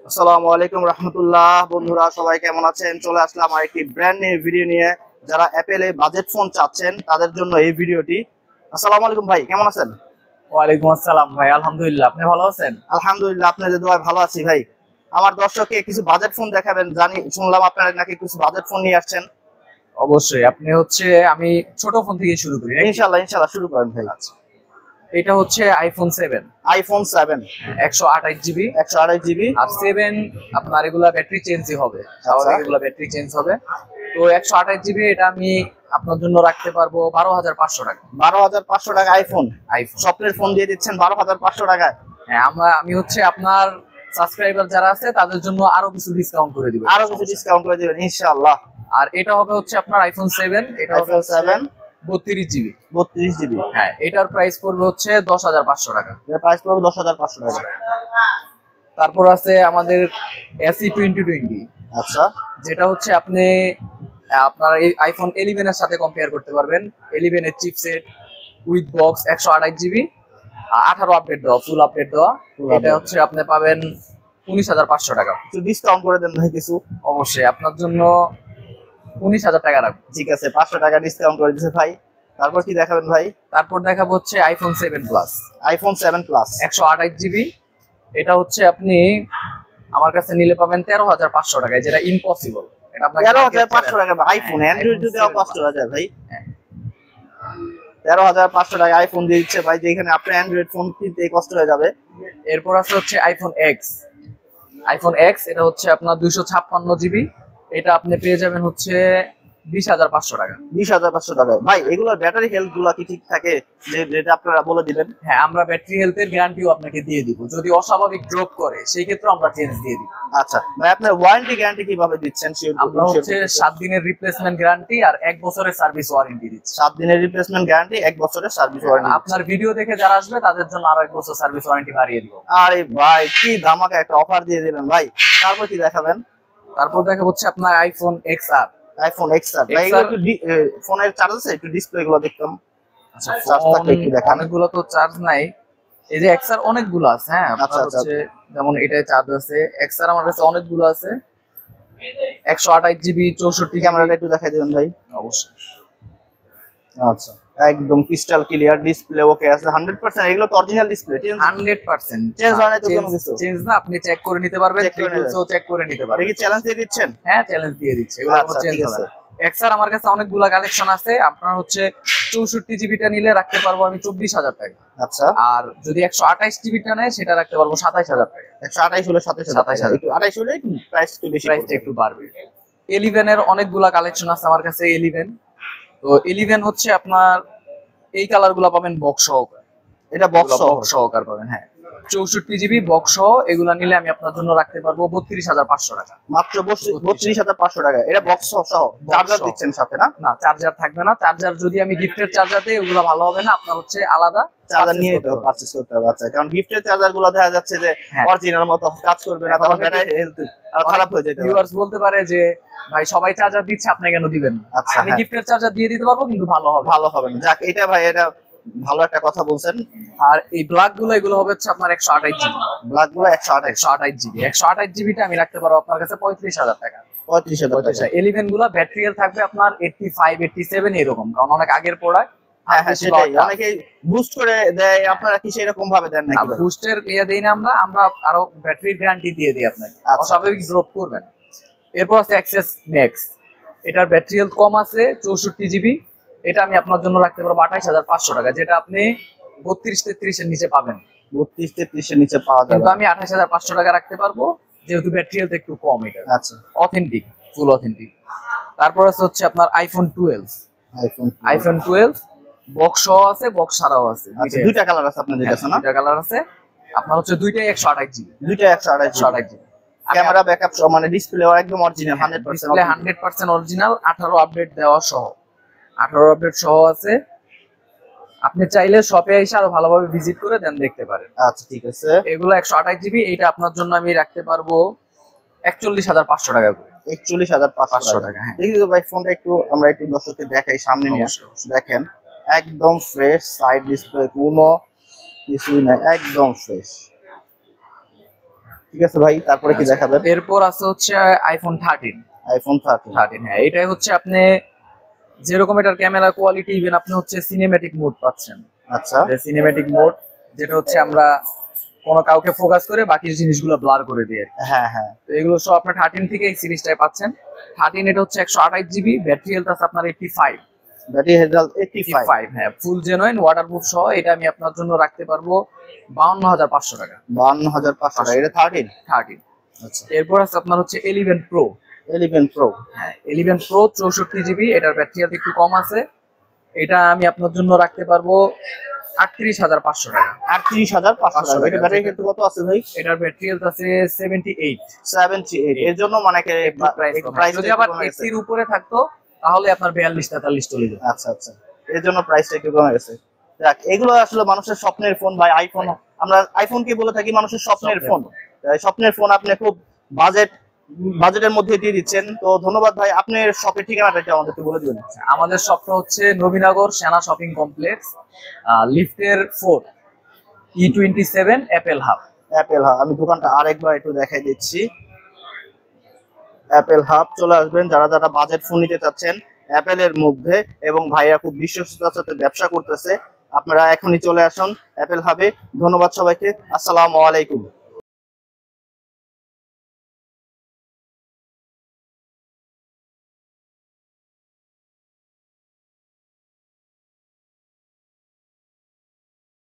আসসালামু আলাইকুম রাহমাতুল্লাহ। বন্ধুরা সবাই কেমন আছেন? চলে আসলাম আরেকটি ব্র্যান্ড নিউ ভিডিও নিয়ে। যারা অ্যাপেলে বাজেট ফোন চাচ্ছেন তাদের জন্য এই ভিডিওটি। আসসালামু আলাইকুম ভাই, কেমন আছেন? ওয়ালাইকুম আসসালাম ভাই, আলহামদুলিল্লাহ। আপনি ভালো আছেন? আলহামদুলিল্লাহ, আপনাদের দোয়ায় ভালো আছি ভাই। আমার দর্শককে কিছু বাজেট ফোন দেখাবেন, জানি শুনলাম আপনারা নাকি কিছু বাজেট ফোন নিয়ে আসছেন। অবশ্যই। আপনি হচ্ছে আমি ছোট ফোন থেকে শুরু করি নাকি? ইনশাআল্লাহ ইনশাআল্লাহ, শুরু করেন ভাই। আচ্ছা, এটা হচ্ছে আইফোন 7, আইফোন 7 128 জিবি। 128 জিবি। আর 7 আপনার এগুলা ব্যাটারি চেঞ্জই হবে, স্বাভাবিক এগুলা ব্যাটারি চেঞ্জ হবে। তো 128 জিবি এটা আমি আপনার জন্য রাখতে পারবো 12,500 টাকা। 12,500 টাকা আইফোন। আইফোন স্বপ্নের ফোন দিয়ে দিচ্ছেন 12,500 টাকায়। হ্যাঁ, আমি হচ্ছে আপনার সাবস্ক্রাইবার যারা আছে তাদের জন্য আরো কিছু ডিসকাউন্ট করে দিব। আরো কিছু ডিসকাউন্ট করে দিবেন ইনশাআল্লাহ। আর এটা হবে হচ্ছে আপনার আইফোন 7, এটা হবে আইফোন 7 32 জিবি। 32 জিবি। হ্যাঁ, এটার প্রাইস পড়বে হচ্ছে 10,500 টাকা। এর প্রাইস পড়বে 10,500 টাকা। তারপর আছে আমাদের এসি 2020, আচ্ছা, যেটা হচ্ছে আপনি আপনার এই আইফোন 11 এর সাথে কম্পেয়ার করতে পারবেন। 11 এর chipset with box 128 GB, 18 update দেওয়া, ফুল আপডেট দেওয়া। এটা হচ্ছে আপনি পাবেন 19,500 টাকা। একটু ডিসকাউন্ট করে দেন ভাই কিছু। অবশ্যই আপনার জন্য 19,000 টাকা রাখবো। ঠিক আছে, 500 টাকা ডিসকাউন্ট করে দিয়েছে ভাই। তারপর কি দেখাবেন ভাই? তারপর দেখাবো হচ্ছে iPhone 7 plus, iPhone 7 plus 128 GB. এটা হচ্ছে আপনি আমার কাছে নিলে পাবেন 13,500 টাকায়, যেটা ইম্পসিবল। এটা আপনাকে 13,500 টাকা আইফোন। অ্যান্ড্রয়েড যদি কষ্ট হয়ে যায় ভাই। 13,500 টাকা আইফোন দিয়ে দিচ্ছে ভাই, যেখানে আপনার অ্যান্ড্রয়েড ফোন কিনতে কষ্ট হয়ে যাবে। এরপর আছে হচ্ছে আইফোন এক্স। আইফোন এক্স এটা হচ্ছে আপনার 256 জিবি। এটা আপনি পেয়ে যাবেন হচ্ছে 20,500 টাকা। 20,500 টাকায় ভাই। এগুলোর ব্যাটারি হেলথ গুলা কি ঠিক থাকে? যেটা আপনারা বলে দিবেন। হ্যাঁ, আমরা ব্যাটারি হেলথের গ্যারান্টিও আপনাকে দিয়ে দিব। যদি অস্বাভাবিক ড্রপ করে সেই ক্ষেত্রে আমরা চেঞ্জ দিয়ে দিব। আচ্ছা ভাই, আপনার ওয়ারেন্টি গ্যারান্টি কিভাবে দিচ্ছেন? আমরা হচ্ছে 7 দিনের রিপ্লেসমেন্ট গ্যারান্টি আর 1 বছরের সার্ভিস ওয়ারেন্টি দিচ্ছি। 7 দিনের রিপ্লেসমেন্ট গ্যারান্টি, 1 বছরের সার্ভিস ওয়ারেন্টি। আপনার ভিডিও দেখে যারা আসবে তাদের জন্য আরো 1 বছর সার্ভিস ওয়ারেন্টি বাড়িয়ে দিব। আরে ভাই, কি ধামাকা একটা অফার দিয়ে দিলেন ভাই। তারপর কি দেখাবেন? তারপর দেখা হচ্ছে আপনার আইফোন এক্সআর। আইফোন এক্সআর ভাই, এগুলো একটু ফোনের চার্জ আছে? একটু ডিসপ্লে গুলো দেখতাম। আচ্ছা, চার্জ থাকলে একটু দেখান। অনেকগুলো তো চার্জ নাই। এই যে এক্সআর অনেকগুলো আছে। হ্যাঁ, আচ্ছা, আপনার হচ্ছে যেমন এটাই চার্জ আছে। এক্সআর আমার কাছে অনেকগুলো আছে। 128 জিবি, 64 ক্যামেরাটা একটু দেখাই দিবেন ভাই। অবশ্যই। আচ্ছা, একদম ক্রিস্টাল ক্লিয়ার ডিসপ্লে, ওকে আছে 100%। এগুলো তো অরিজিনাল ডিসপ্লে, 100% চেঞ্জ হয় না তো কোনো কিছু? চেঞ্জ না, আপনি চেক করে নিতে পারবেন, Check করে নেবেন। চেক করে নিতে এটা পারবেন। কি চ্যালেঞ্জ দিয়ে দিচ্ছেন? হ্যাঁ, চ্যালেঞ্জ দিয়ে দিচ্ছে, এগুলো আচ্ছা, চেঞ্জ ঠিক হবে আছে। না। এক্সআর আমার কাছে অনেকগুলা কালেকশন আছে। আপনার হচ্ছে 64 জিবিটা নিলে রাখতে পারবো আমি 24,000 টাকা। আচ্ছা, আর যদি 128 জিবিটা নেয় সেটা রাখতে পারবো 27,000 টাকা। 128 হলে 27,000। একটু 28 হলে প্রাইস একটু বেশি প্রাইসটা পড়বে। একটু বাড়বে। 11 এর অনেকগুলা কালেকশন আছে আমার কাছে। 11 তো 11 হচ্ছে আপনার এই কালার গুলা পাবেন বক্স সহকারে। এটা বক্স সহকার পাবেন। হ্যাঁ, 64 জিবি বক্স সহ এগুলা নিলে আমি আপনার জন্য রাখতে পারবো 32,500 টাকা। মাত্র 32,500 টাকা। এটা বক্স সহ চার্জার সহ। দিচ্ছেন সাথে না? না, চার্জার থাকবে না। চার্জার যদি আমি গিফটের চার্জার দিই ওগুলো ভালো হবে না, আপনার হচ্ছে আলাদা চার্জার নিয়ে তো পারচেজ করতে হবে। আচ্ছা, কারণ গিফটের চার্জার গুলো দেখা যাচ্ছে যে হ্যাঁ। অরিজিনাল মতো কাজ করবে না, তখন ব্যাটারি হেলথ খারাপ হয়ে যেতে পারে। ভিউয়ার্স বলতে পারে যে ভাই সবাই চার্জার দিচ্ছে, আপনি কেন দিবেন না? আচ্ছা, আমি হ্যাঁ। গিফটের চার্জার দিয়ে দিতে পারবো, কিন্তু ভালো হবে। ভালো হবে না। যাক, এটা ভাই, এটা ভালো একটা কথা বলছেন। আর এই ব্ল্যাক গুলো এগুলো হবে হচ্ছে আপনার 128 জিবি। ব্ল্যাক গুলো 128 128 জিবি, 128 জিবিটা আমি রাখতে পারবো আপনার কাছে 35,000 টাকা। 35,000 টাকা। 11 গুলা ব্যাটারি থাকবে আপনার 85, 87 এরকম, কারণ অনেক আগের প্রোডাক্ট। হ্যাঁ হ্যাঁ, সেটাই। অনেকে বুস্ট করে দেয়, আপনারা কি সেরকম ভাবে দেন নাকি? বুস্টের ইয়ে দেই না আমরা, আরো ব্যাটারির গ্যারান্টি দিয়ে দিই আপনাকে, অস্বাভাবিক ড্রপ করবেন। এরপর আছে এক্সএস ম্যাক্স। এটার ব্যাটারি হেলথ কম আছে, 64 জিবি। এটা আমি আপনার জন্য রাখতে পারবো 28,500 টাকা, যেটা আপনি 32-33 এর নিচে পাবেন। 32-33 এর নিচে পাওয়া যাবে। কিন্তু আমি 28,500 টাকা রাখতে পারবো, যেহেতু ব্যাটারি হেলথ একটু কম। এটা আচ্ছা, অথেন্টিক, ফুল অথেন্টিক। তারপর আছে হচ্ছে আপনার আইফোন 12। আইফোন 12 বক্স সহ আছে, বক্স ছাড়াও আছে। আচ্ছা, দুইটা কালার আছে আপনাদের কাছে না? দুইটা কালার আছে। আপনার হচ্ছে দুইটাই 128 জিবি। দুইটা 128 জিবি। ক্যামেরা ব্যাকআপ সহ, মানে ডিসপ্লে একদম অরিজিনাল 100%। ডিসপ্লে 100% অরিজিনাল, 18 আপডেট দেওয়া সহ। 18 আপডেট সহ আছে। আপনি চাইলে শপে এসে আরো ভালোভাবে ভিজিট করে দেন দেখতে পারেন। আচ্ছা, ঠিক আছে। এগুলো 128 জিবি। এইটা আপনার জন্য আমি রাখতে পারবো 41,500 টাকা করে। 41,500 টাকা। হ্যাঁ, দেখি তো ভাই, ফোনটা একটু আমরা একটু দর্শককে দেখাই, সামনে নিয়ে দেখেন। একদম ফ্রেশ, সাইড ডিসপ্লে কোনো কিছুই নাই, একদম ফ্রেশ। ঠিক আছে ভাই, তারপরে কি দেখাবেন? এরপর আছে হচ্ছে আইফোন 13। আইফোন 13। হ্যাঁ, এটাই হচ্ছে আপনি যেরকম এটার ক্যামেরা কোয়ালিটি, ইভেন আপনি হচ্ছে সিনেম্যাটিক মোড পাচ্ছেন। আচ্ছা, সিনেম্যাটিক মোড যেটা হচ্ছে আমরা কোনো কাউকে ফোকাস করে বাকি জিনিসগুলো ব্লার করে দিই আর কি। হ্যাঁ হ্যাঁ। তো এগুলো সব আপনার 13 থেকে এই সিরিজটাই পাচ্ছেন। 13 এটা হচ্ছে 128 জিবি, ব্যাটারি হেলথ আছে আপনার 85। Battery health 85। হ্যাঁ, ফুল জেনুইন ওয়াটারপ্রুফ সহ এটা আমি আপনার জন্য রাখতে পারবো 52,500 টাকা। 52,500 টাকা। এটা 13। 13। আচ্ছা, এরপর আছে আপনার হচ্ছে 11 প্রো। 11 প্রো। হ্যাঁ, 11 প্রো 64 জিবি, এটার ব্যাটারি হেলথ একটু কম আছে। এটা আমি আপনার জন্য রাখতে পারবো 38,500 টাকা। 38,500 টাকা। এটা ব্যাটারি হেলথ কত আছে ভাই? এটার ব্যাটারি হেলথ আছে 78। 78। এর জন্য মানে প্রাইস যদি আবার এসির উপরে থাকতো তাহলে আপনার 42-43 চলে যেত। আচ্ছা আচ্ছা, এর জন্য প্রাইসটা একটু কমে গেছে। যাক, এগুলো আসলে মানুষের স্বপ্নের ফোন ভাই। আইফোন, আমরা আইফোনকে বলে থাকি মানুষের স্বপ্নের ফোন। স্বপ্নের ফোন আপনি খুব বাজেটের মধ্যে দিয়ে দিচ্ছেন। তো ধন্যবাদ ভাই। আপনার শপের ঠিকানাটা একটু আমাদেরকে বলে দিবেন? আমাদের শপটা হচ্ছে নবীনগর সেনা শপিং কমপ্লেক্স, লিফটের 4, E27 Apple hub. Apple hub. আমি দোকানটা আরেকবার একটু দেখাই দিচ্ছি। অ্যাপেল হাব চলে আসবেন যারা যারা বাজেট ফোন নিতে চাচ্ছেন অ্যাপেলের মধ্যে, এবং ভাইয়া খুব বিশ্বস্ততার সাথে ব্যবসা করতেছে। আপনারা এখনই চলে আসুন অ্যাপেল হাবে। ধন্যবাদ সবাইকে। আসসালামু আলাইকুম।